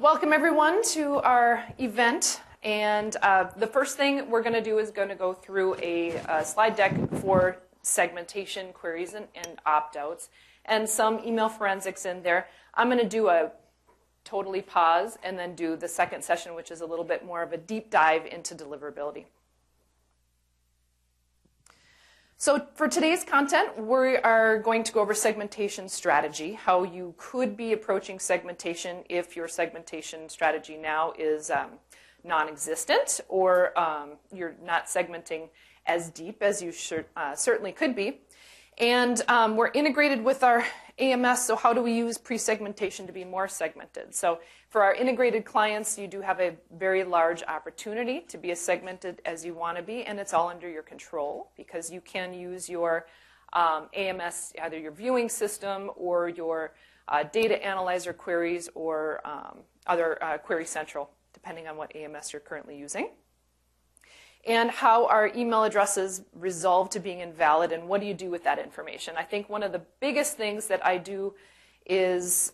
Welcome everyone to our event, and the first thing we're going to do is going to go through a slide deck for segmentation queries and opt-outs and some email forensics in there. I'm going to do a totally pause and then do the second session, which is a little bit more of a deep dive into deliverability. So for today's content, we are going to go over segmentation strategy, how you could be approaching segmentation if your segmentation strategy now is non-existent, or you're not segmenting as deep as you certainly could be. And we're integrated with our AMS, so how do we use pre-segmentation to be more segmented? So for our integrated clients, you do have a very large opportunity to be as segmented as you want to be, and it's all under your control because you can use your AMS, either your viewing system or your data analyzer queries or other Query Central, depending on what AMS you're currently using. And how our email addresses resolve to being invalid, and what do you do with that information? I think one of the biggest things that I do is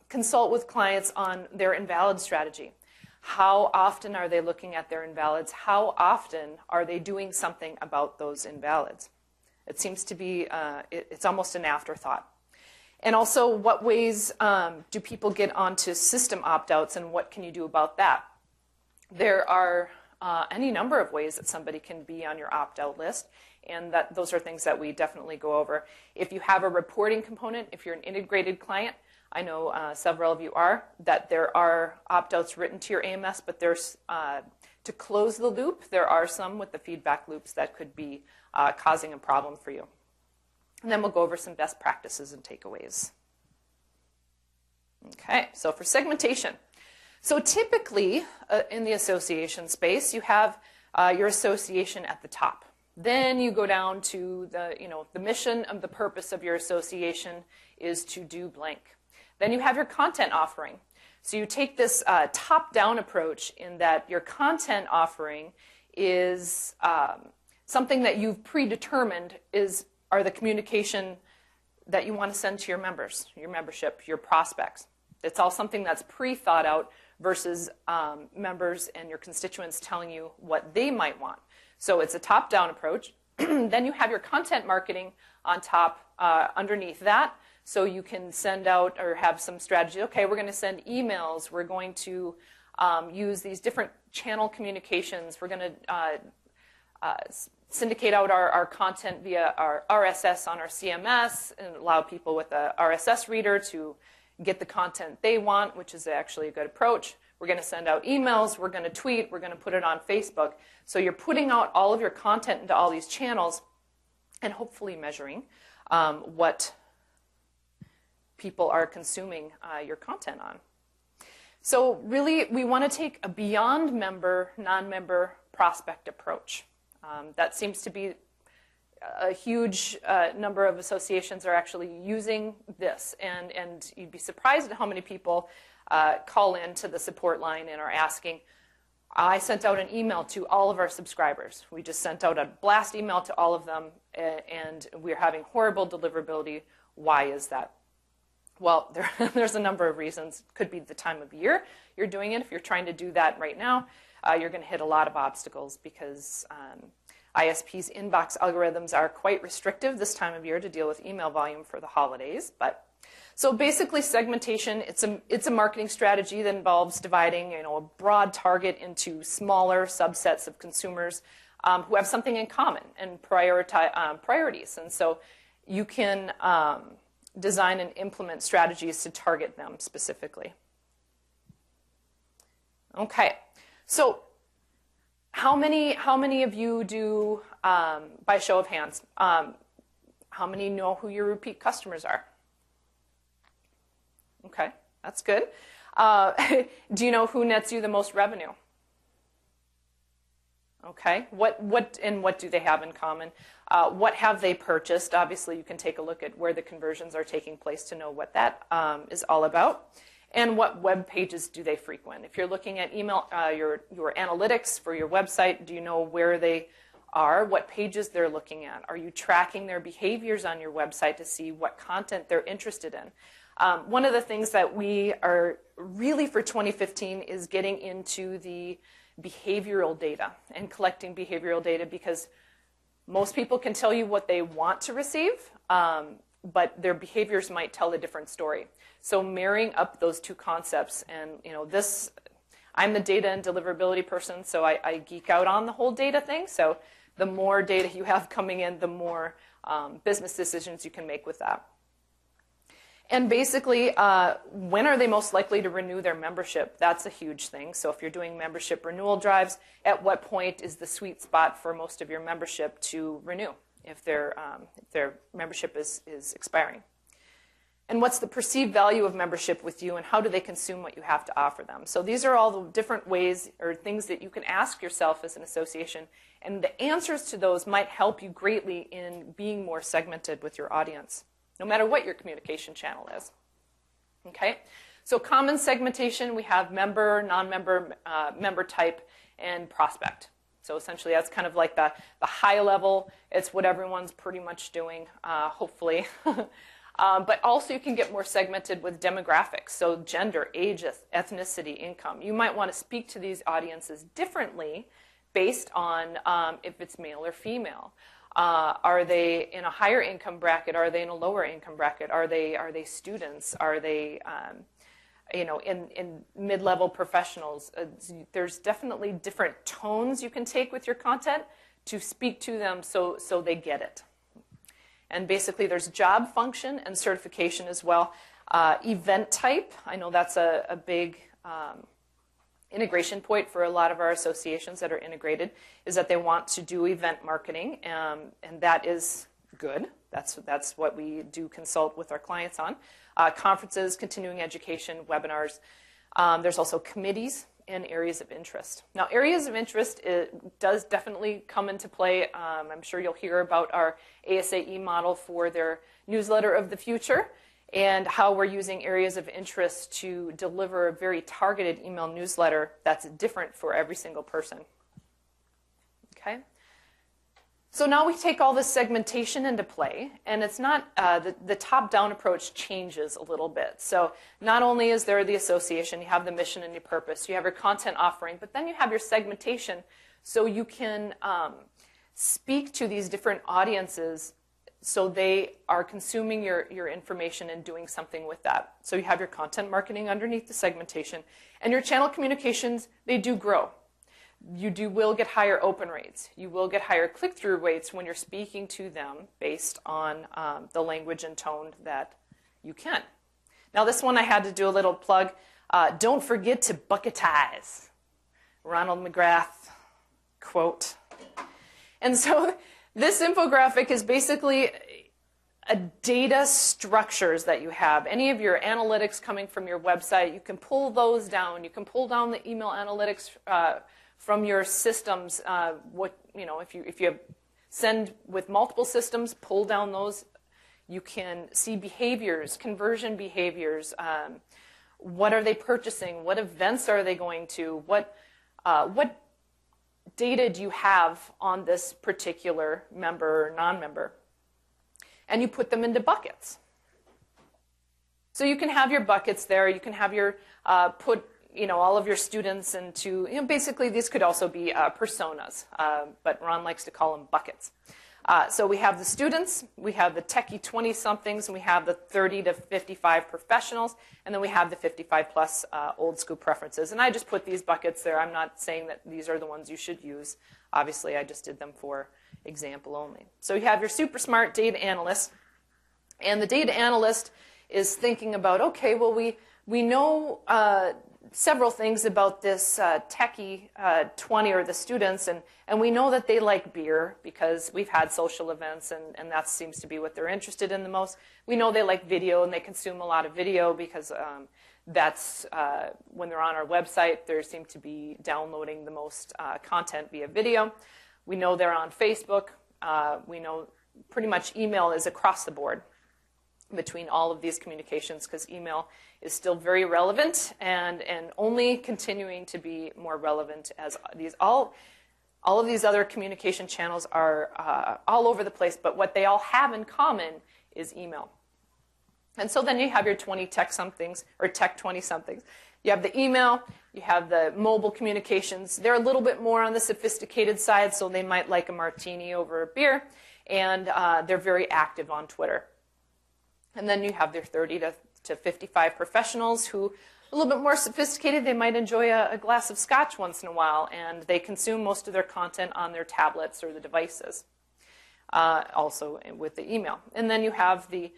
consult with clients on their invalid strategy. How often are they looking at their invalids? How often are they doing something about those invalids? It seems to be, it's almost an afterthought. And also, what ways do people get onto system opt-outs, and what can you do about that? There are any number of ways that somebody can be on your opt-out list, and those are things that we definitely go over. If you have a reporting component, if you're an integrated client, I know several of you are, that there are opt-outs written to your AMS, but there's, to close the loop, there are some with the feedback loops that could be causing a problem for you. And then we'll go over some best practices and takeaways. Okay, so for segmentation. So typically, in the association space, you have your association at the top. Then you go down to the mission of the purpose of your association is to do blank. Then you have your content offering. So you take this top-down approach in that your content offering is something that you've predetermined are the communication that you want to send to your members, your membership, your prospects. It's all something that's pre-thought out versus members and your constituents telling you what they might want. So it's a top-down approach. Then you have your content marketing on top underneath that, so you can send out or have some strategy. Okay, we're going to send emails. We're going to use these different channel communications. We're going to syndicate out our content via our RSS on our CMS and allow people with a RSS reader to get the content they want, which is actually a good approach. We're going to send out emails, we're going to tweet, we're going to put it on Facebook. So you're putting out all of your content into all these channels and hopefully measuring what people are consuming your content on. So really, we want to take a beyond member, non-member prospect approach. That seems to be a huge number of associations are actually using this, and you'd be surprised at how many people call in to the support line and are asking, I sent out an email to all of our subscribers. We just sent out a blast email to all of them, and we're having horrible deliverability. Why is that? Well, there's a number of reasons. Could be the time of year you're doing it. If you're trying to do that right now, you're going to hit a lot of obstacles because ISP's inbox algorithms are quite restrictive this time of year to deal with email volume for the holidays. So basically, segmentation, it's a marketing strategy that involves dividing a broad target into smaller subsets of consumers who have something in common and priorities. And so you can design and implement strategies to target them specifically. Okay, so how many of you do, by show of hands, how many know who your repeat customers are? Okay, that's good. Do you know who nets you the most revenue? Okay, what do they have in common? What have they purchased? Obviously, you can take a look at where the conversions are taking place to know what that is all about. And what web pages do they frequent? If you're looking at email, your analytics for your website, do you know where they are, what pages they're looking at? Are you tracking their behaviors on your website to see what content they're interested in? One of the things that we are really for 2015 is getting into the behavioral data and collecting behavioral data, because most people can tell you what they want to receive, but their behaviors might tell a different story. So marrying up those two concepts, and I'm the data and deliverability person, so I geek out on the whole data thing. So the more data you have coming in, the more business decisions you can make with that. And basically, when are they most likely to renew their membership? That's a huge thing. So if you're doing membership renewal drives, at what point is the sweet spot for most of your membership to renew if their membership is expiring? And what's the perceived value of membership with you, and how do they consume what you have to offer them? So these are all the different ways or things that you can ask yourself as an association, and the answers to those might help you greatly in being more segmented with your audience, no matter what your communication channel is. Okay? So common segmentation, we have member, non-member, member type, and prospect. So essentially that's kind of like the high level. It's what everyone's pretty much doing, hopefully. But also you can get more segmented with demographics, so gender, age, ethnicity, income. You might want to speak to these audiences differently based on if it's male or female. Are they in a higher income bracket? Are they in a lower income bracket? Are they students? Are they in mid-level professionals? There's definitely different tones you can take with your content to speak to them so they get it. And basically there's job function and certification as well. Event type, I know that's a big integration point for a lot of our associations that are integrated, is that they want to do event marketing, and that is good. That's what we do consult with our clients on. Conferences, continuing education, webinars. There's also committees and areas of interest. Now, areas of interest, it does definitely come into play. I'm sure you'll hear about our ASAE model for their newsletter of the future, and how we're using areas of interest to deliver a very targeted email newsletter that's different for every single person. Okay? So now we take all this segmentation into play, and it's not, the top-down approach changes a little bit. So not only is there the association, you have the mission and your purpose, you have your content offering, but then you have your segmentation, so you can speak to these different audiences so they are consuming your information and doing something with that. So you have your content marketing underneath the segmentation, and your channel communications, they do grow. You will get higher open rates. You will get higher click-through rates when you're speaking to them based on the language and tone that you can. Now this one I had to do a little plug. Don't forget to bucketize. Ronald McGrath quote. And so this infographic is basically a data structures that you have. Any of your analytics coming from your website, you can pull those down. You can pull down the email analytics from your systems. If you send with multiple systems, pull down those. You can see behaviors, conversion behaviors. What are they purchasing? What events are they going to? What data do you have on this particular member or non-member? And you put them into buckets. So you can have your buckets there. You can have your put all of your students into, basically these could also be personas, but Ron likes to call them buckets. So we have the students, we have the techie 20-somethings, and we have the 30 to 55 professionals, and then we have the 55 plus old school preferences. And I just put these buckets there. I'm not saying that these are the ones you should use. Obviously, I just did them for example only. So you have your super smart data analyst, and the data analyst is thinking about, okay, well, we know several things about this techie 20 or the students, and we know that they like beer because we've had social events, and that seems to be what they're interested in the most. We know they like video, and they consume a lot of video because that's when they're on our website, they seem to be downloading the most content via video. We know they're on Facebook. We know pretty much email is across the board between all of these communications, because email is still very relevant and only continuing to be more relevant as all of these other communication channels are all over the place, but what they all have in common is email. And so then you have your 20 tech somethings, or tech 20 somethings. You have the email, you have the mobile communications. They're a little bit more on the sophisticated side, so they might like a martini over a beer, and they're very active on Twitter. And then you have their 30 to 55 professionals who, a little bit more sophisticated, they might enjoy a glass of scotch once in a while, and they consume most of their content on their tablets or the devices, also with the email. And then you have the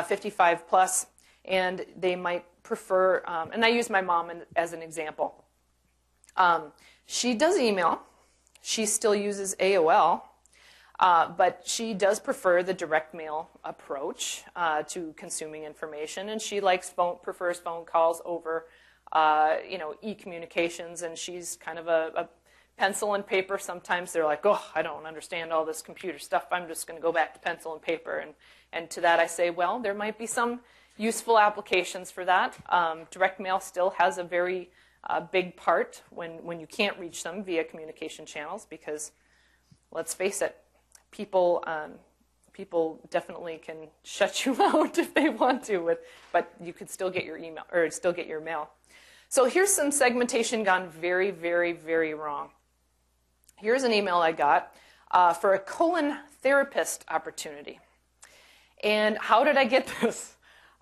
55 plus, and they might prefer, and I use my mom as an example. She does email. She still uses AOL, but she does prefer the direct mail approach to consuming information, and she prefers phone calls over, e-communications, and she's kind of a pencil and paper. Sometimes they're like, oh, I don't understand all this computer stuff. I'm just going to go back to pencil and paper. And to that I say, well, there might be some useful applications for that. Direct mail still has a very big part when you can't reach them via communication channels, because let's face it, people definitely can shut you out if they want to, but you could still get your email or still get your mail. So here's some segmentation gone very, very, very wrong. Here's an email I got for a colon therapist opportunity. And how did I get this?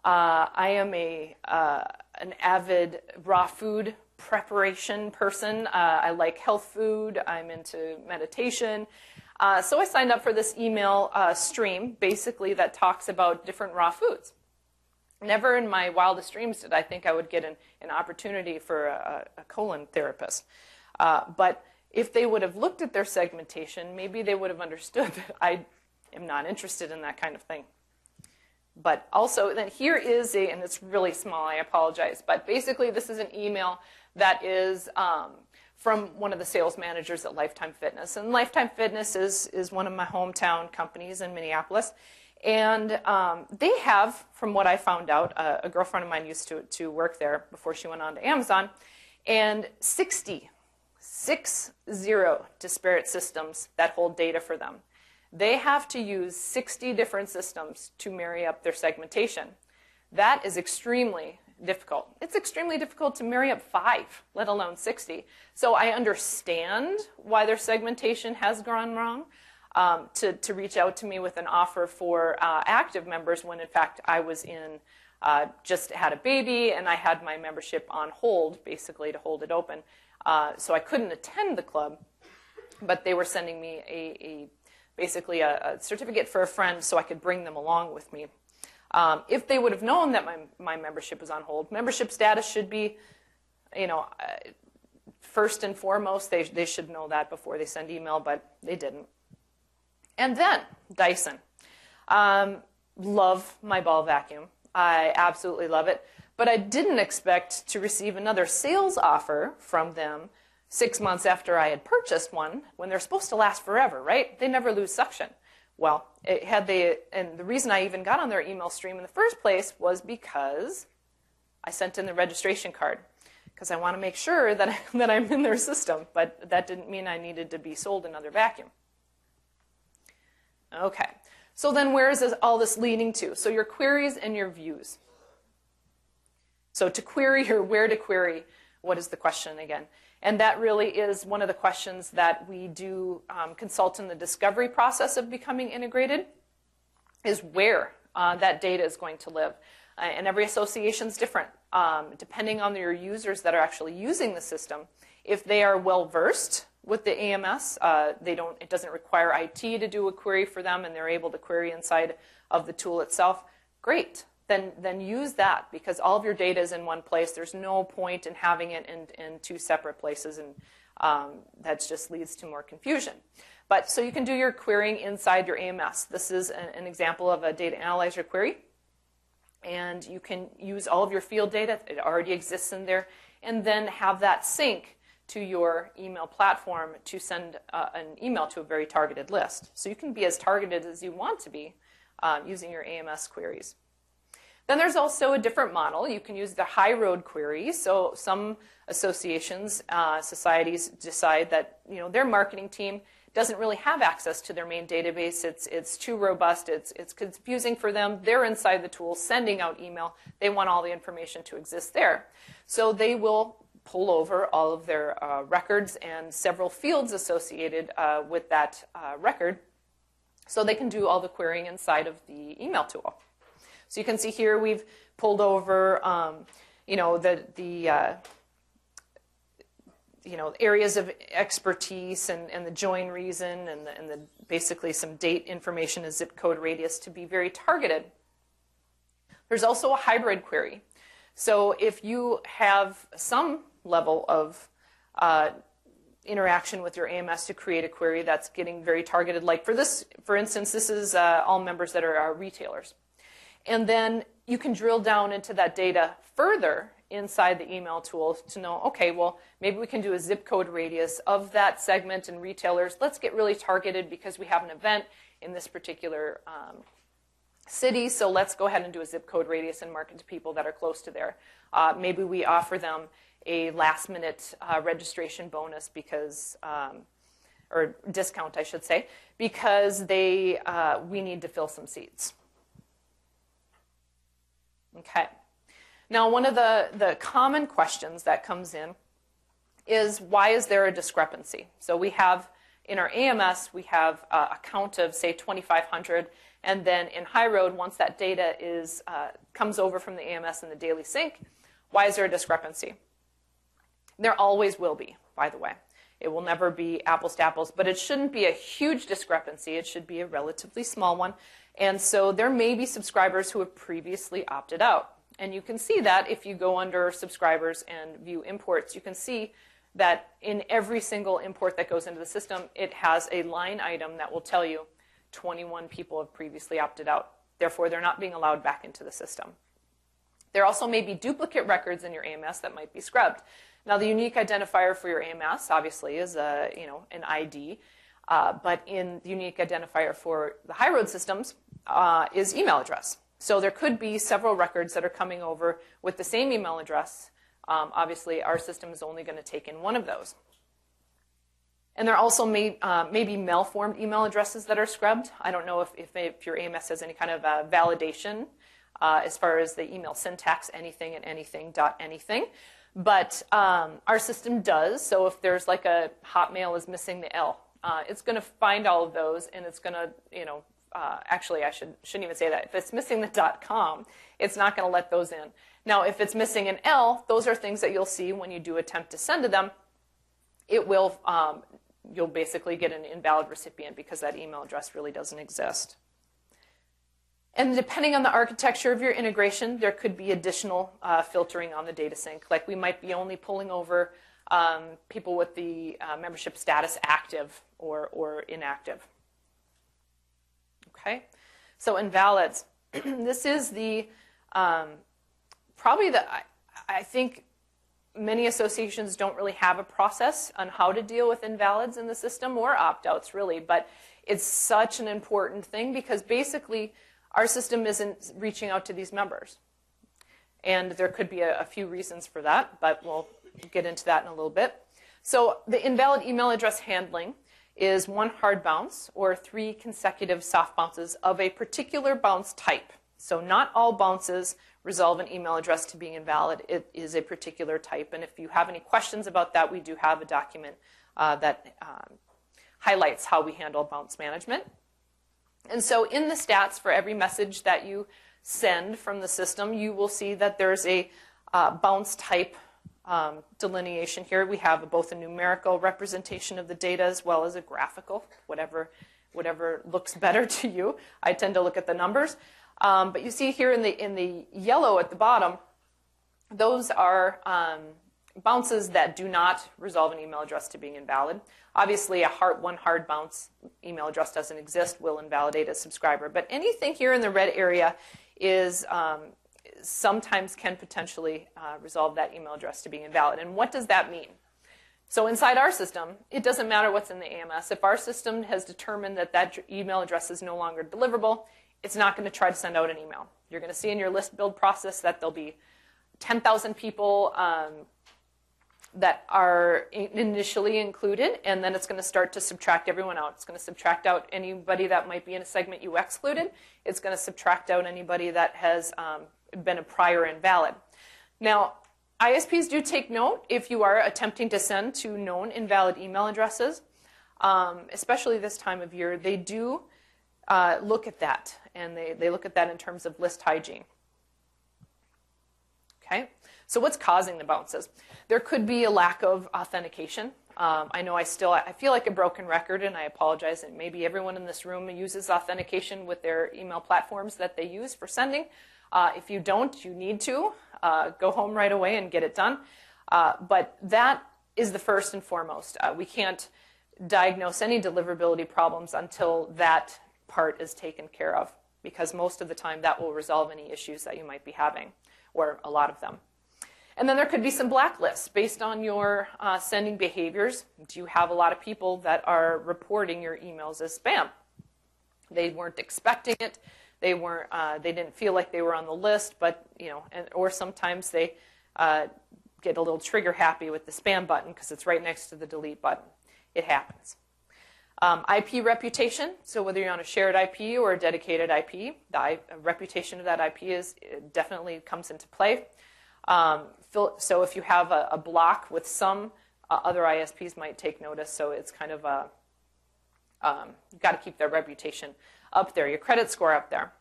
I am an avid raw food preparation person. I like health food. I'm into meditation. So I signed up for this email stream, basically, that talks about different raw foods. Never in my wildest dreams did I think I would get an opportunity for a colon therapist. But if they would have looked at their segmentation, maybe they would have understood that I am not interested in that kind of thing. But also, then here is and it's really small, I apologize, but basically this is an email that is from one of the sales managers at Lifetime Fitness. And Lifetime Fitness is one of my hometown companies in Minneapolis. And they have, from what I found out, a girlfriend of mine used to work there before she went on to Amazon, and 60 disparate systems that hold data for them. They have to use 60 different systems to marry up their segmentation. That is extremely difficult. It's extremely difficult to marry up 5, let alone 60. So I understand why their segmentation has gone wrong, to reach out to me with an offer for active members when, in fact, I was just had a baby and I had my membership on hold, basically, to hold it open. So I couldn't attend the club, but they were sending me basically a certificate for a friend so I could bring them along with me. If they would have known that my membership was on hold, membership status should be, first and foremost, they should know that before they send email, but they didn't. And then, Dyson. Love my ball vacuum. I absolutely love it. But I didn't expect to receive another sales offer from them 6 months after I had purchased one, when they're supposed to last forever, right? They never lose suction. Well, and the reason I even got on their email stream in the first place was because I sent in the registration card, because I want to make sure that I'm in their system, but that didn't mean I needed to be sold another vacuum. Okay, so then where is all this leading to? So your queries and your views. So to query, or where to query, what is the question again? And that really is one of the questions that we do consult in the discovery process of becoming integrated, is where that data is going to live. And every association is different, depending on your users that are actually using the system. If they are well-versed with the AMS, it doesn't require IT to do a query for them, and they're able to query inside of the tool itself, great. Then use that, because all of your data is in one place. There's no point in having it in 2 separate places, and that just leads to more confusion. But so you can do your querying inside your AMS. This is an example of a data analyzer query, and you can use all of your field data. It already exists in there, and then have that sync to your email platform to send an email to a very targeted list. So you can be as targeted as you want to be using your AMS queries. Then there's also a different model. You can use the Highroad Query. So some associations, societies decide that their marketing team doesn't really have access to their main database. It's too robust. It's confusing for them. They're inside the tool sending out email. They want all the information to exist there. So they will pull over all of their records and several fields associated with that record, so they can do all the querying inside of the email tool. So you can see here we've pulled over areas of expertise and the join reason and the basically some date information, a zip code radius to be very targeted. There's also a hybrid query. So if you have some level of interaction with your AMS to create a query that's getting very targeted, like for instance, this is all members that are retailers. And then you can drill down into that data further inside the email tool to know, okay, well, maybe we can do a zip code radius of that segment and retailers. Let's get really targeted because we have an event in this particular city, so let's go ahead and do a zip code radius and market to people that are close to there. Maybe we offer them a last-minute registration bonus because, or discount, I should say, because we need to fill some seats. Okay. Now, one of the common questions that comes in is, why is there a discrepancy? So we have, in our AMS, we have a count of, say, 2,500, and then in Highroad, once that data comes over from the AMS in the daily sync, why is there a discrepancy? There always will be, by the way. It will never be apples to apples, but it shouldn't be a huge discrepancy. It should be a relatively small one. And so there may be subscribers who have previously opted out. And you can see that if you go under subscribers and view imports, you can see that in every single import that goes into the system, it has a line item that will tell you 21 people have previously opted out. Therefore, they're not being allowed back into the system. There also may be duplicate records in your AMS that might be scrubbed. Now, the unique identifier for your AMS, obviously, is an ID. But the unique identifier for the Highroad systems is email address. So there could be several records that are coming over with the same email address. Obviously, our system is only going to take in one of those. And there also may be malformed email addresses that are scrubbed. I don't know if your AMS has any kind of validation as far as the email syntax, anything and anything dot anything. But our system does. So if there's like a Hotmail is missing the L, it's going to find all of those, and it's going to, actually, I shouldn't even say that. If it's missing the .com, it's not going to let those in. Now, if it's missing an L, those are things that you'll see when you do attempt to send to them. It will, you'll basically get an invalid recipient because that email address really doesn't exist. And depending on the architecture of your integration, there could be additional filtering on the data sync. Like we might be only pulling over people with the membership status active or inactive. Okay, so invalids. This is the I think many associations don't really have a process on how to deal with invalids in the system or opt-outs really, but it's such an important thing because basically our system isn't reaching out to these members. And there could be a few reasons for that, but we'll get into that in a little bit. So the invalid email address handling is 1 hard bounce or 3 consecutive soft bounces of a particular bounce type. So not all bounces resolve an email address to being invalid. It is a particular type. And if you have any questions about that, we do have a document that highlights how we handle bounce management. And so in the stats for every message that you send from the system, you will see that there's a bounce type delineation here. We have both a numerical representation of the data as well as a graphical, whatever looks better to you. I tend to look at the numbers. But you see here in the yellow at the bottom, those are bounces that do not resolve an email address to being invalid. Obviously, one hard bounce email address doesn't exist, will invalidate a subscriber. But anything here in the red area is sometimes can potentially resolve that email address to being invalid. And what does that mean? So inside our system, it doesn't matter what's in the AMS. If our system has determined that that email address is no longer deliverable, it's not going to try to send out an email. You're going to see in your list build process that there'll be 10,000 people that are initially included, and then it's going to start to subtract everyone out. It's going to subtract out anybody that might be in a segment you excluded. It's going to subtract out anybody that has been a prior invalid. Now, ISPs do take note if you are attempting to send to known invalid email addresses, especially this time of year. They do look at that, and they look at that in terms of list hygiene. Okay, so what's causing the bounces? There could be a lack of authentication. I know I feel like a broken record, and I apologize, and maybe everyone in this room uses authentication with their email platforms that they use for sending. If you don't, you need to go home right away and get it done. But that is the first and foremost. We can't diagnose any deliverability problems until that part is taken care of, because most of the time that will resolve any issues that you might be having, or a lot of them. And then there could be some blacklists based on your sending behaviors. Do you have a lot of people that are reporting your emails as spam? They weren't expecting it. They didn't feel like they were on the list, but or sometimes they get a little trigger happy with the spam button because it's right next to the delete button. It happens. IP reputation. So whether you're on a shared IP or a dedicated IP, the reputation of that IP definitely comes into play. So if you have a block with some, other ISPs might take notice. So it's kind of you've got to keep their reputation up there, your credit score up there.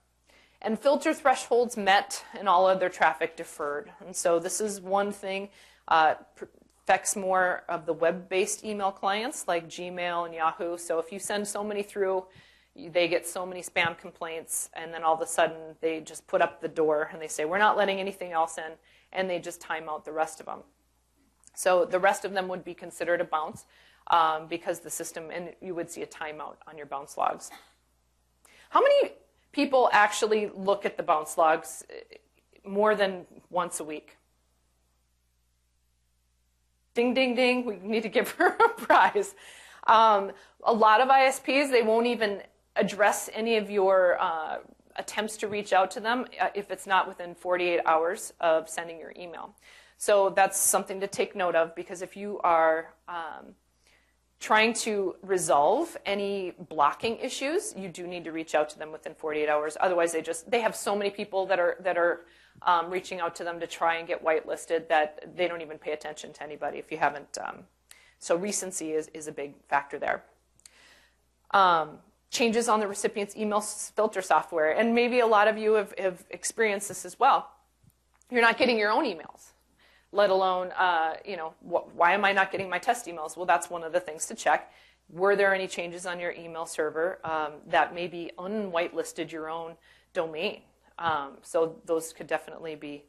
And filter thresholds met and all other traffic deferred. And so this is one thing, affects more of the web-based email clients like Gmail and Yahoo. So if you send so many through, they get so many spam complaints, and then all of a sudden they just put up the door and they say, we're not letting anything else in, and they just time out the rest of them. So the rest of them would be considered a bounce because the system, and you would see a timeout on your bounce logs. How many people actually look at the bounce logs more than once a week? Ding, ding, ding, we need to give her a prize. A lot of ISPs, they won't even address any of your attempts to reach out to them if it's not within 48 hours of sending your email. So that's something to take note of, because if you are trying to resolve any blocking issues, you do need to reach out to them within 48 hours. Otherwise, they have so many people that are reaching out to them to try and get whitelisted that they don't even pay attention to anybody if you haven't. So recency is a big factor there. Changes on the recipient's email filter software, and maybe a lot of you have experienced this as well. You're not getting your own emails, let alone, why am I not getting my test emails? Well, that's one of the things to check. Were there any changes on your email server that maybe unwhitelisted your own domain? So those could definitely be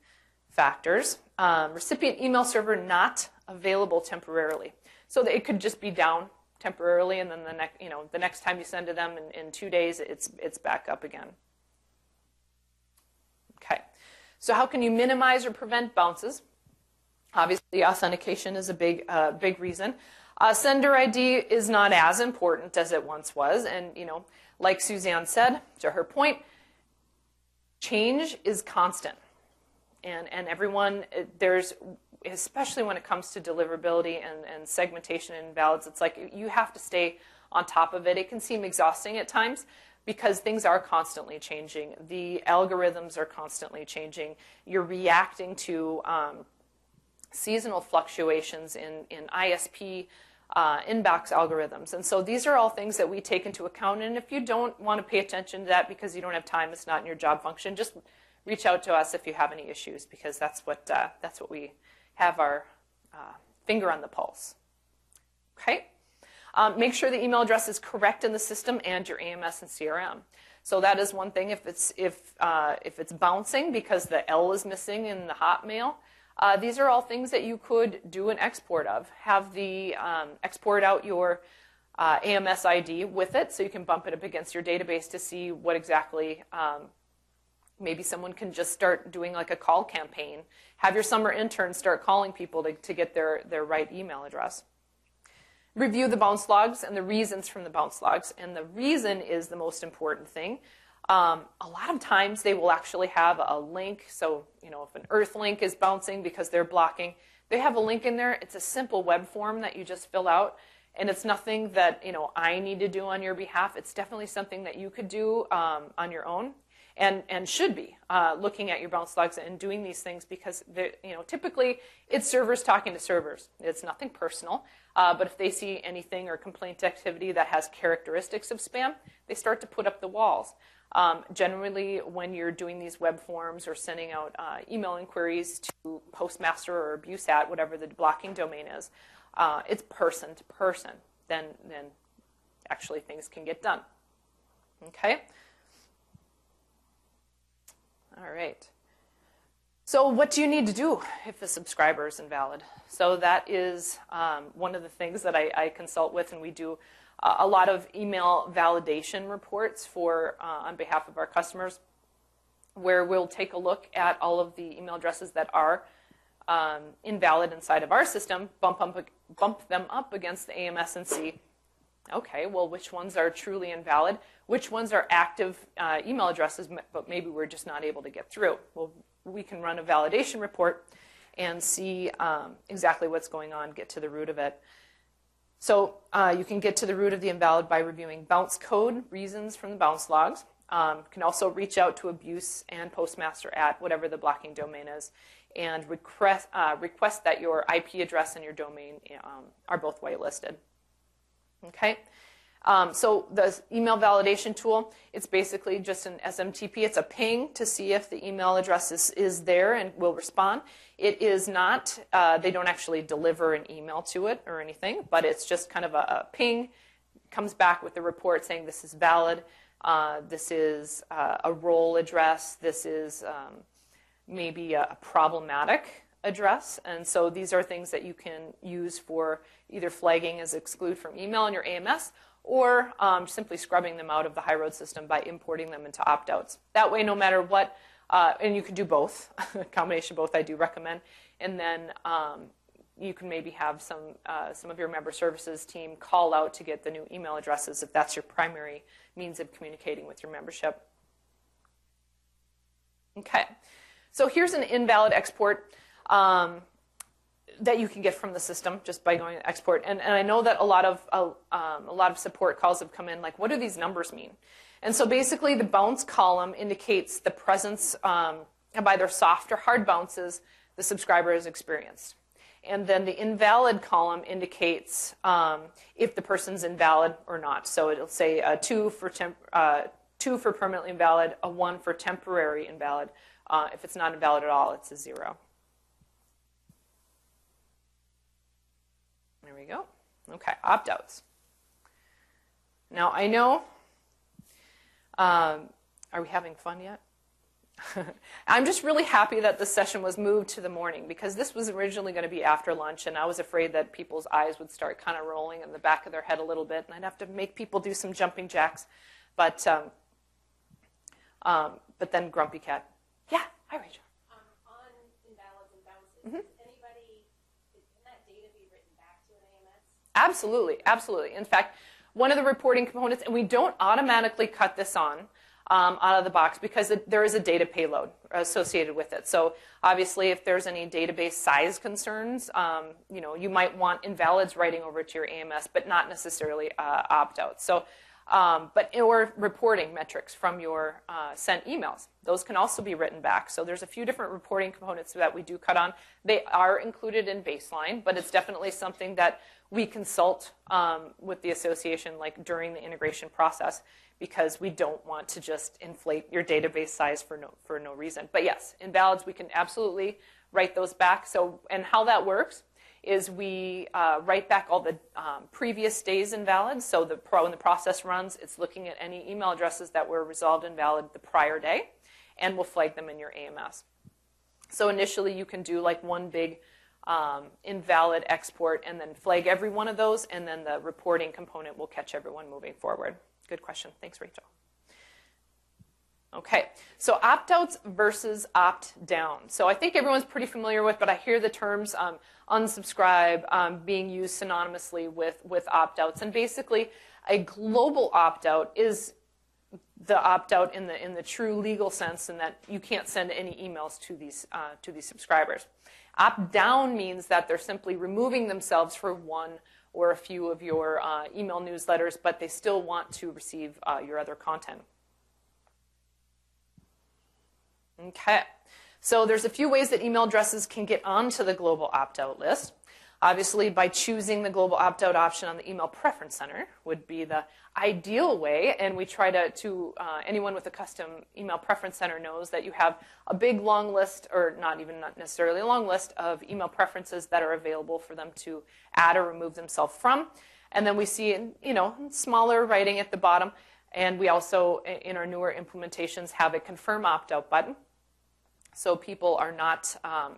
factors. Recipient email server not available temporarily. So it could just be down temporarily, and then the next time you send to them in 2 days, it's back up again. Okay, so how can you minimize or prevent bounces? Obviously, authentication is a big reason. Sender ID is not as important as it once was, and like Suzanne said, to her point, change is constant, and everyone especially when it comes to deliverability and segmentation and invalids, it's like you have to stay on top of it. It can seem exhausting at times because things are constantly changing. The algorithms are constantly changing. You're reacting to seasonal fluctuations in ISP inbox algorithms. And so these are all things that we take into account. And if you don't want to pay attention to that because you don't have time, it's not in your job function, just reach out to us if you have any issues, because that's what we have our finger on the pulse. Okay? Make sure the email address is correct in the system and your AMS and CRM. So that is one thing. If it's bouncing because the L is missing in the Hotmail, these are all things that you could do an export of. Have the export out your AMS ID with it, so you can bump it up against your database to see what exactly. Maybe someone can just start doing like a call campaign. Have your summer intern start calling people to get their right email address. Review the bounce logs and the reasons from the bounce logs. And the reason is the most important thing. A lot of times they will actually have a link. So, if an earth link is bouncing because they're blocking, They have a link in there. It's a simple web form that you just fill out, and it's nothing that I need to do on your behalf. It's definitely something that you could do on your own, and should be looking at your bounce logs and doing these things, because typically it's servers talking to servers. It's nothing personal, but if they see anything or complaint activity that has characteristics of spam, they start to put up the walls. Generally, when you're doing these web forms or sending out email inquiries to Postmaster or AbuseAt, whatever the blocking domain is, it's person to person. Then actually things can get done. Okay? All right. So what do you need to do if a subscriber is invalid? So that is one of the things that I consult with, and we do a lot of email validation reports on behalf of our customers, where we'll take a look at all of the email addresses that are invalid inside of our system, bump them up against the AMS and see, okay, well, which ones are truly invalid, which ones are active email addresses, but maybe we're just not able to get through. Well, we can run a validation report and see exactly what's going on, get to the root of it. So you can get to the root of the invalid by reviewing bounce code reasons from the bounce logs. You can also reach out to Abuse and Postmaster at whatever the blocking domain is, and request that your IP address and your domain are both whitelisted. Okay. So the email validation tool, it's basically just an SMTP. It's a ping to see if the email address is there and will respond. It is not, they don't actually deliver an email to it or anything, but it's just kind of a ping, comes back with the report saying this is valid, this is a role address, this is maybe a problematic address. And so these are things that you can use for either flagging as exclude from email in your AMS, or simply scrubbing them out of the Highroad system by importing them into opt-outs. That way, no matter what, and you can do both, a combination of both I do recommend, and then you can maybe have some of your member services team call out to get the new email addresses if that's your primary means of communicating with your membership. Okay, so here's an invalid export that you can get from the system just by going to export. And I know that a lot of support calls have come in like, what do these numbers mean? And so basically the bounce column indicates the presence of either soft or hard bounces the subscriber has experienced. And then the invalid column indicates if the person's invalid or not. So it'll say a 2 for permanently invalid, a 1 for temporary invalid. If it's not invalid at all, it's a 0. There we go. Okay, opt-outs. Now, I know, are we having fun yet? I'm just really happy that this session was moved to the morning, because this was originally going to be after lunch, and I was afraid that people's eyes would start kind of rolling in the back of their head a little bit, and I'd have to make people do some jumping jacks. But then Grumpy Cat. Yeah, hi, Rachel. On invalids and bounces, Absolutely, absolutely. In fact, one of the reporting components, and we don't automatically cut this on out of the box because there is a data payload associated with it. So obviously, if there's any database size concerns, you might want invalids writing over to your AMS, but not necessarily opt-outs. So, or reporting metrics from your sent emails. Those can also be written back. So there's a few different reporting components that we do cut on. They are included in baseline, but it's definitely something that we consult with the association like during the integration process, because we don't want to just inflate your database size for no reason. But yes, invalids, we can absolutely write those back. So, and how that works is we write back all the previous day's invalids. So when the process runs, it's looking at any email addresses that were resolved invalid the prior day, and we'll flag them in your AMS. So initially, you can do like one big invalid export and then flag every one of those, and then the reporting component will catch everyone moving forward. Good question. Thanks, Rachel. Okay, so opt-outs versus opt-down. So I think everyone's pretty familiar with, but I hear the terms unsubscribe being used synonymously with opt-outs. And basically, a global opt-out is the opt-out in the true legal sense, in that you can't send any emails to these subscribers. Opt-down means that they're simply removing themselves for one or a few of your email newsletters, but they still want to receive your other content. Okay, so there's a few ways that email addresses can get onto the global opt-out list. Obviously, by choosing the global opt-out option on the email preference center would be the ideal way, and we try to anyone with a custom email preference center knows that you have a big long list, or not necessarily a long list, of email preferences that are available for them to add or remove themselves from. And then we see, smaller writing at the bottom, and we also, in our newer implementations, have a confirm opt-out button. So people are not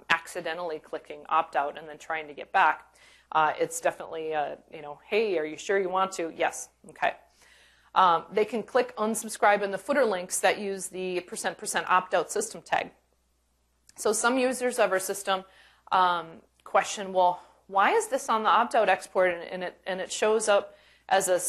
accidentally clicking opt-out and then trying to get back. It's definitely, hey, are you sure you want to? Yes, okay. They can click unsubscribe in the footer links that use the %% opt-out system tag. So some users of our system question, well, why is this on the opt-out export and it shows up as a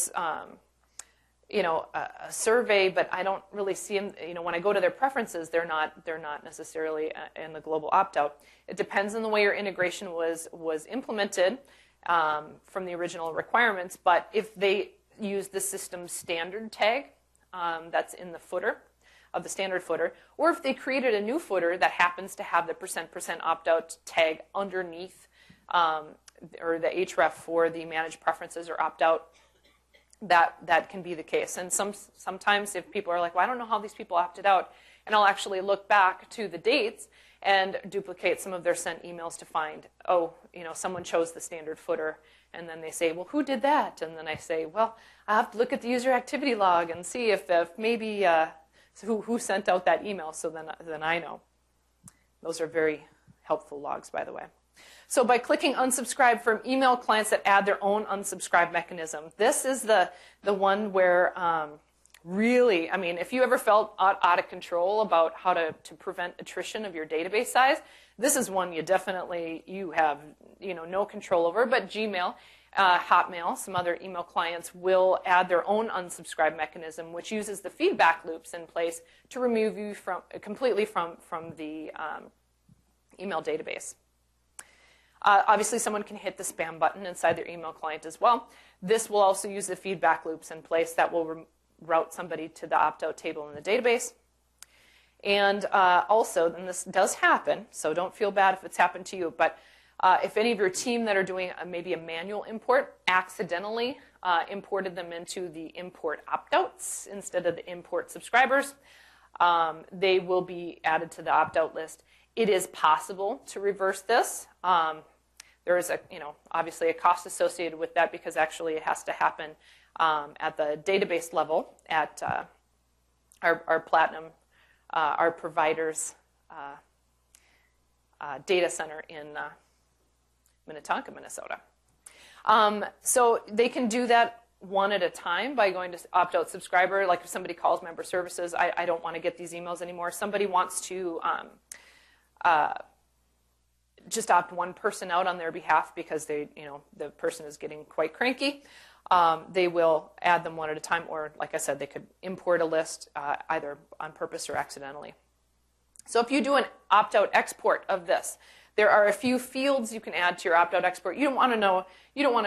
survey, but I don't really see them. When I go to their preferences, they're not necessarily in the global opt-out. It depends on the way your integration was implemented from the original requirements. But if they use the system standard tag that's in the footer of the standard footer, or if they created a new footer that happens to have the % opt-out tag underneath, or the href for the managed preferences or opt-out, that can be the case. And sometimes if people are like, well, I don't know how these people opted out, and I'll actually look back to the dates and duplicate some of their sent emails to find, someone chose the standard footer, and then they say, well, who did that? And then I say, well, I have to look at the user activity log and see if maybe who sent out that email, so then I know. Those are very helpful logs, by the way. So by clicking unsubscribe from email clients that add their own unsubscribe mechanism, this is the one where really, if you ever felt out of control about how to prevent attrition of your database size, this is one you have no control over. But Gmail, Hotmail, some other email clients will add their own unsubscribe mechanism, which uses the feedback loops in place to remove you completely from the email database. Obviously, someone can hit the spam button inside their email client as well. This will also use the feedback loops in place that will route somebody to the opt-out table in the database. And also, and this does happen, so don't feel bad if it's happened to you, but if any of your team that are doing maybe a manual import accidentally imported them into the import opt-outs instead of the import subscribers, they will be added to the opt-out list. It is possible to reverse this. There is obviously a cost associated with that, because actually it has to happen at the database level at our Platinum, our provider's data center in Minnetonka, Minnesota. So they can do that one at a time by going to opt-out subscriber. Like if somebody calls member services, I don't want to get these emails anymore. Somebody wants to just opt one person out on their behalf because the person is getting quite cranky. They will add them one at a time, or like I said, they could import a list either on purpose or accidentally. So if you do an opt-out export of this, there are a few fields you can add to your opt-out export. You don't want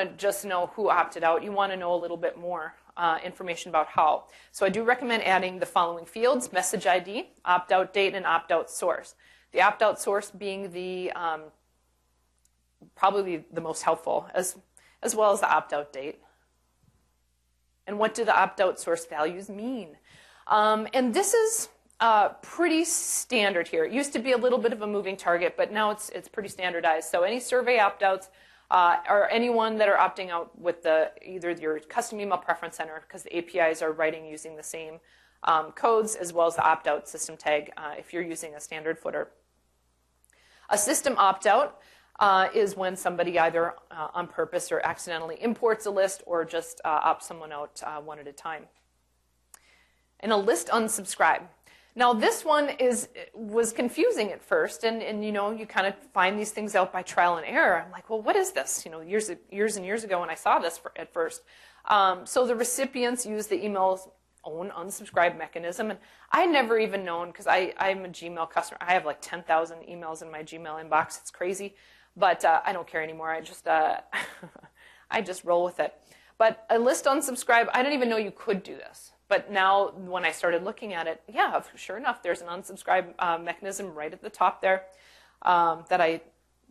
to just know who opted out. You want to know a little bit more information about how. So I do recommend adding the following fields: message ID, opt-out date, and opt-out source. The opt-out source being the probably the most helpful, as well as the opt-out date. And what do the opt-out source values mean? And this is pretty standard here. It used to be a little bit of a moving target, but now it's pretty standardized. So any survey opt-outs or anyone that are opting out with either your custom email preference center, because the APIs are writing using the same codes, as well as the opt-out system tag if you're using a standard footer. A system opt-out is when somebody either on purpose or accidentally imports a list or just opts someone out one at a time. And a list unsubscribe. Now this one was confusing at first, and you kind of find these things out by trial and error. I'm like, well, what is this? Years and years ago when I saw this at first. So the recipients use the emails own unsubscribe mechanism. And I never even known, because I'm a Gmail customer. I have like 10,000 emails in my Gmail inbox. It's crazy, but I don't care anymore. I just I just roll with it. But a list unsubscribe, I didn't even know you could do this. But now when I started looking at it, yeah, sure enough, there's an unsubscribe mechanism right at the top there that I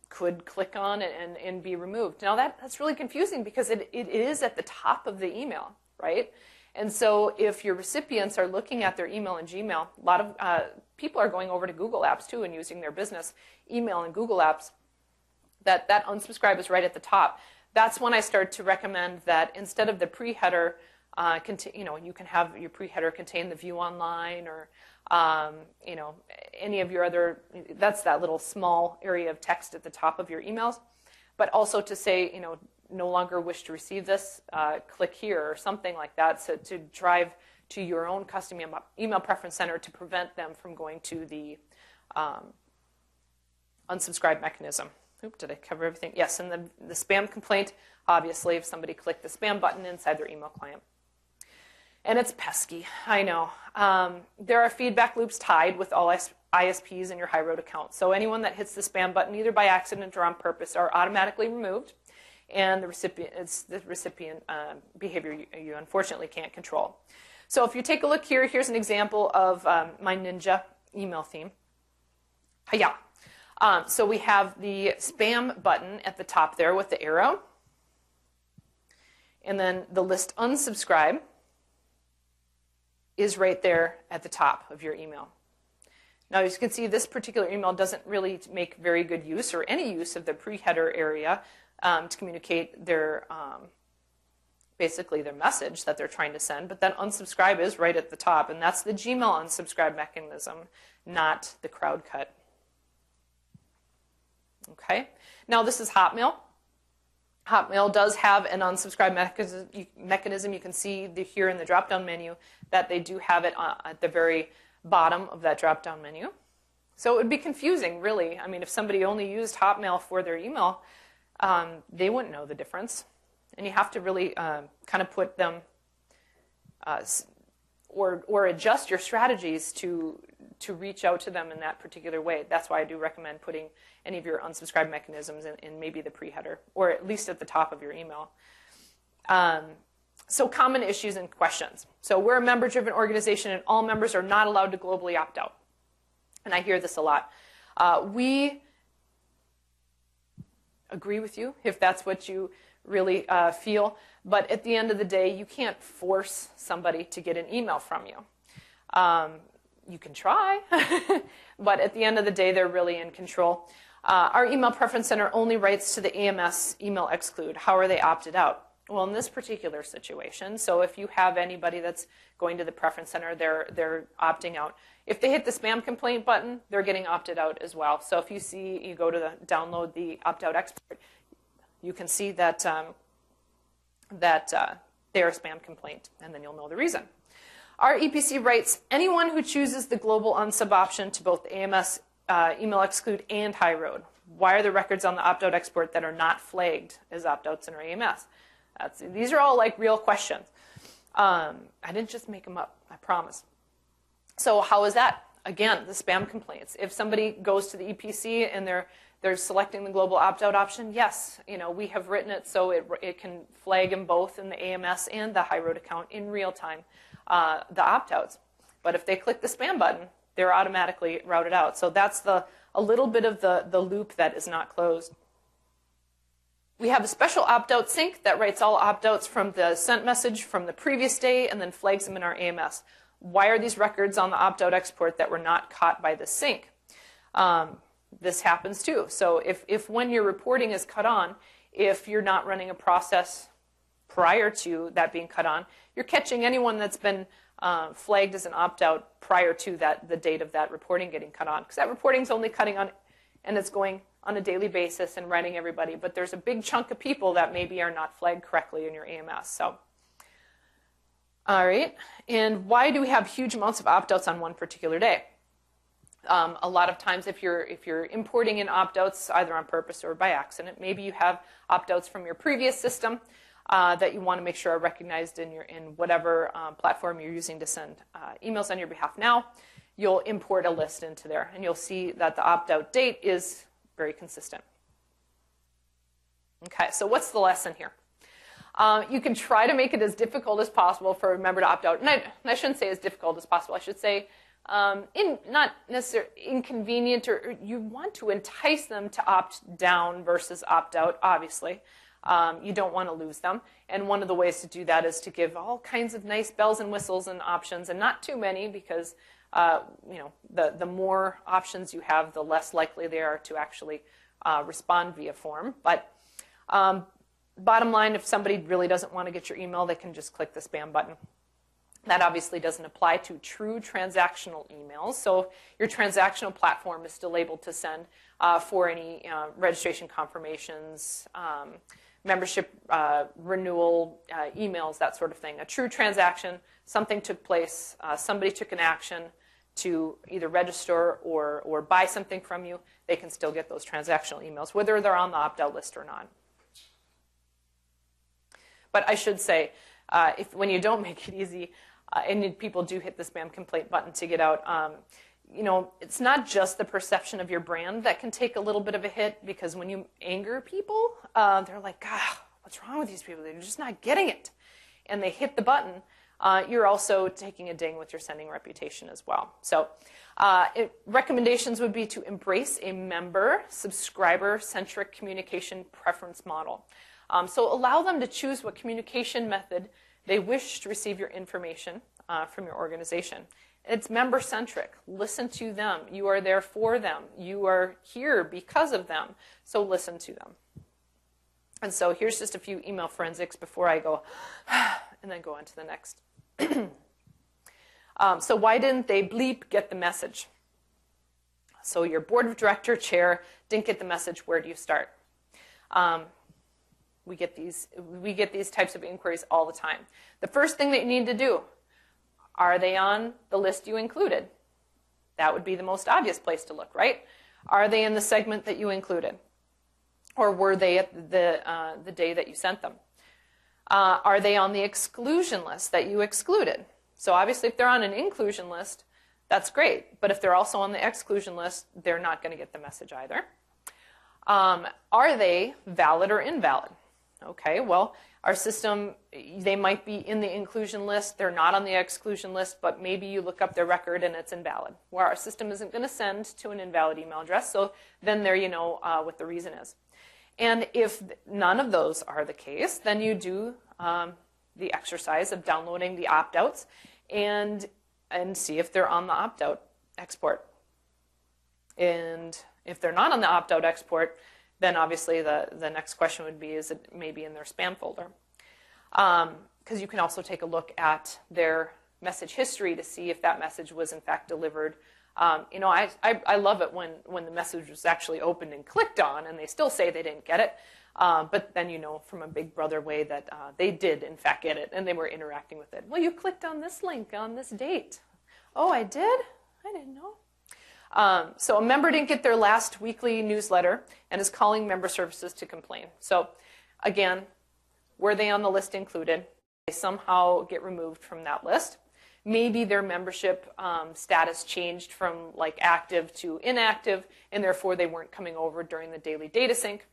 could click on and be removed. Now that's really confusing because it is at the top of the email, right? And so if your recipients are looking at their email in Gmail, a lot of people are going over to Google Apps too and using their business email in Google Apps, that unsubscribe is right at the top. That's when I start to recommend that instead of the pre-header, you can have your pre-header contain the view online or any of your other, that's that little small area of text at the top of your emails. But also to say, no longer wish to receive this, click here or something like that, so to drive to your own custom email preference center to prevent them from going to the unsubscribe mechanism. Oop, did I cover everything? Yes, and the spam complaint, obviously, if somebody clicked the spam button inside their email client. And it's pesky, I know. There are feedback loops tied with all ISPs in your Highroad account. So anyone that hits the spam button, either by accident or on purpose, are automatically removed. And it's the recipient behavior you unfortunately can't control. So if you take a look here, here's an example of my Ninja email theme. Hiya. So we have the spam button at the top there with the arrow. And then the list unsubscribe is right there at the top of your email. Now, as you can see, this particular email doesn't really make very good use or any use of the pre-header area to communicate their, basically their message that they're trying to send, but that unsubscribe is right at the top, and that's the Gmail unsubscribe mechanism, not the crowd cut. Okay, now this is Hotmail. Hotmail does have an unsubscribe mechanism. You can see here in the drop-down menu that they do have it at the very bottom of that drop-down menu. So it would be confusing, really. I mean, if somebody only used Hotmail for their email, they wouldn't know the difference. And you have to really kind of put them or adjust your strategies to reach out to them in that particular way. That's why I do recommend putting any of your unsubscribe mechanisms in maybe the pre-header, or at least at the top of your email. So common issues and questions. So we're a member-driven organization, and all members are not allowed to globally opt out. And I hear this a lot. We agree with you if that's what you really feel, but at the end of the day, you can't force somebody to get an email from you. You can try, but at the end of the day, they're really in control. Our email preference center only writes to the AMS email exclude. How are they opted out? Well, in this particular situation, so if you have anybody that's going to the preference center, they're opting out. If they hit the spam complaint button, they're getting opted out as well. So if you go to download the opt-out export, you can see that they're a spam complaint, and then you'll know the reason. Our EPC writes, anyone who chooses the global unsub option to both the AMS email exclude and Highroad. Why are the records on the opt-out export that are not flagged as opt-outs in our AMS? These are all like real questions. I didn't just make them up, I promise. So how is that? Again, the spam complaints. If somebody goes to the EPC and they're selecting the global opt-out option, yes, we have written it so it can flag them both in the AMS and the Highroad account in real time, the opt-outs. But if they click the spam button, they're automatically routed out. So that's a little bit of the loop that is not closed. We have a special opt-out sync that writes all opt-outs from the sent message from the previous day and then flags them in our AMS. Why are these records on the opt-out export that were not caught by the sync? This happens too. So if when your reporting is cut on, if you're not running a process prior to that being cut on, you're catching anyone that's been flagged as an opt-out prior to the date of that reporting getting cut on. Because that reporting is only cutting on, and it's going on a daily basis and writing everybody. But there's a big chunk of people that maybe are not flagged correctly in your AMS. So, all right. And why do we have huge amounts of opt-outs on one particular day? A lot of times if you're importing in opt-outs either on purpose or by accident, maybe you have opt-outs from your previous system. that you want to make sure are recognized in whatever platform you're using to send emails on your behalf now. You'll import a list into there, and you'll see that the opt-out date is very consistent. Okay, so what's the lesson here? You can try to make it as difficult as possible for a member to opt out. And I shouldn't say as difficult as possible. I should say not necessarily inconvenient, or you want to entice them to opt down versus opt out, obviously. You don't want to lose them. And one of the ways to do that is to give all kinds of nice bells and whistles and options, and not too many, because the more options you have, the less likely they are to actually respond via form. But bottom line, if somebody really doesn't want to get your email, they can just click the spam button. That obviously doesn't apply to true transactional emails. So your transactional platform is still able to send for any registration confirmations, membership renewal emails, that sort of thing. A true transaction, something took place, somebody took an action to either register or buy something from you, they can still get those transactional emails, whether they're on the opt-out list or not. But I should say, when you don't make it easy, and people do hit the spam complaint button to get out, it's not just the perception of your brand that can take a little bit of a hit, because when you anger people, they're like, God, what's wrong with these people? They're just not getting it. And they hit the button. You're also taking a ding with your sending reputation as well. So recommendations would be to embrace a member, subscriber-centric communication preference model. So allow them to choose what communication method they wish to receive your information from your organization. It's member-centric. Listen to them. You are there for them. You are here because of them. So listen to them. And so here's just a few email forensics before I go, and then go on to the next. So why didn't they bleep get the message? So your board of director chair didn't get the message. Where do you start? We get these types of inquiries all the time. The first thing that you need to do, are they on the list you included? That would be the most obvious place to look, right? Are they in the segment that you included? Or were they at the day that you sent them? Are they on the exclusion list that you excluded? So obviously if they're on an inclusion list, that's great. But if they're also on the exclusion list, they're not going to get the message either. Are they valid or invalid? Okay, well, our system, they might be in the inclusion list, they're not on the exclusion list, but maybe you look up their record and it's invalid. Well, our system isn't going to send to an invalid email address, so then there you know what the reason is. And if none of those are the case, then you do the exercise of downloading the opt-outs and see if they're on the opt-out export. And if they're not on the opt-out export, then obviously the next question would be, is it maybe in their spam folder? Because you can also take a look at their message history to see if that message was in fact delivered. I love it when the message was actually opened and clicked on and they still say they didn't get it. But then you know from a big brother way that they did in fact get it and they were interacting with it. Well, you clicked on this link on this date. Oh, I did? I didn't know. So a member didn't get their last weekly newsletter and is calling member services to complain. So again, were they on the list included? They somehow get removed from that list. Maybe their membership status changed from like active to inactive, and therefore they weren't coming over during the daily data sync.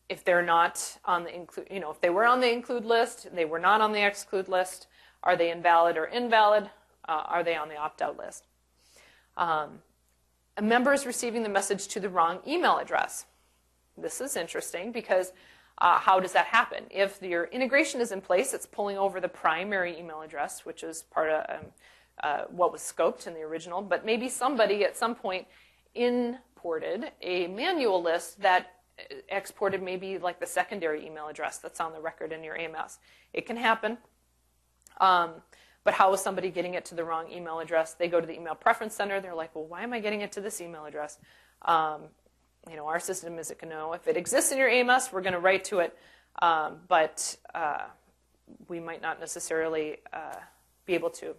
If they're not on the include, if they were on the include list, they were not on the exclude list. Are they invalid or invalid? Are they on the opt-out list? A member is receiving the message to the wrong email address. This is interesting because how does that happen? If your integration is in place, it's pulling over the primary email address, which is part of what was scoped in the original, but maybe somebody at some point imported a manual list that exported maybe like the secondary email address that's on the record in your AMS. It can happen. But how is somebody getting it to the wrong email address? They go to the email preference center. They're like, well, why am I getting it to this email address? Our system isn't going to know. If it exists in your AMS, we're going to write to it. But we might not necessarily be able to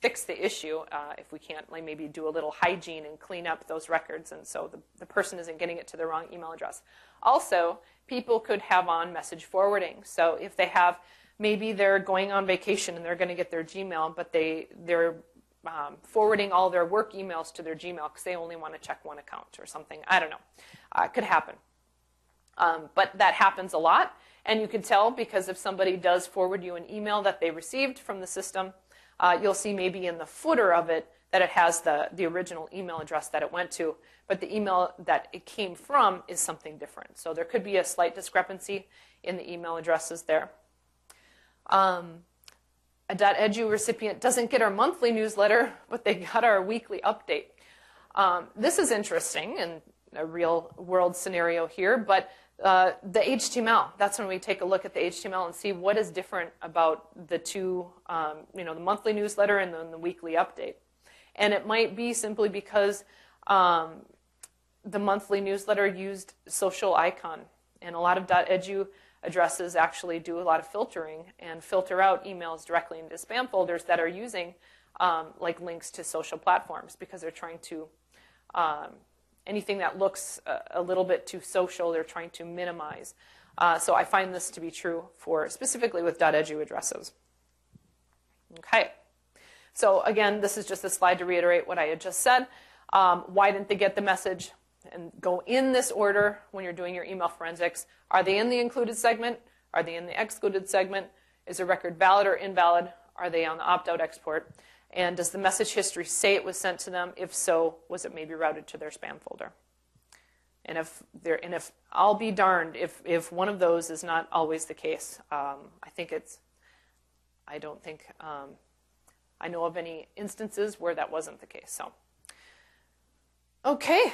fix the issue if we can't like maybe do a little hygiene and clean up those records, and so the person isn't getting it to the wrong email address. Also, people could have on message forwarding. So if they have, maybe they're going on vacation and they're going to get their Gmail, but they're forwarding all their work emails to their Gmail because they only want to check one account or something. I don't know. It could happen. But that happens a lot. And you can tell because if somebody does forward you an email that they received from the system, you'll see maybe in the footer of it that it has the original email address that it went to, but the email that it came from is something different. So there could be a slight discrepancy in the email addresses there. A .edu recipient doesn't get our monthly newsletter, but they got our weekly update. This is interesting in a real world scenario here, but the HTML, that's when we take a look at the HTML and see what is different about the two, the monthly newsletter and then the weekly update. And it might be simply because the monthly newsletter used social icon, and a lot of .edu addresses actually do a lot of filtering and filter out emails directly into spam folders that are using like links to social platforms because they're trying to anything that looks a little bit too social, they're trying to minimize. So I find this to be true for specifically with .edu addresses. Okay. So again, this is just a slide to reiterate what I had just said. Why didn't they get the message? And go in this order when you're doing your email forensics. Are they in the included segment? Are they in the excluded segment? Is a record valid or invalid? Are they on the opt-out export? And does the message history say it was sent to them? If so, was it maybe routed to their spam folder? And if I'll be darned if one of those is not always the case. I don't think I know of any instances where that wasn't the case. So, okay.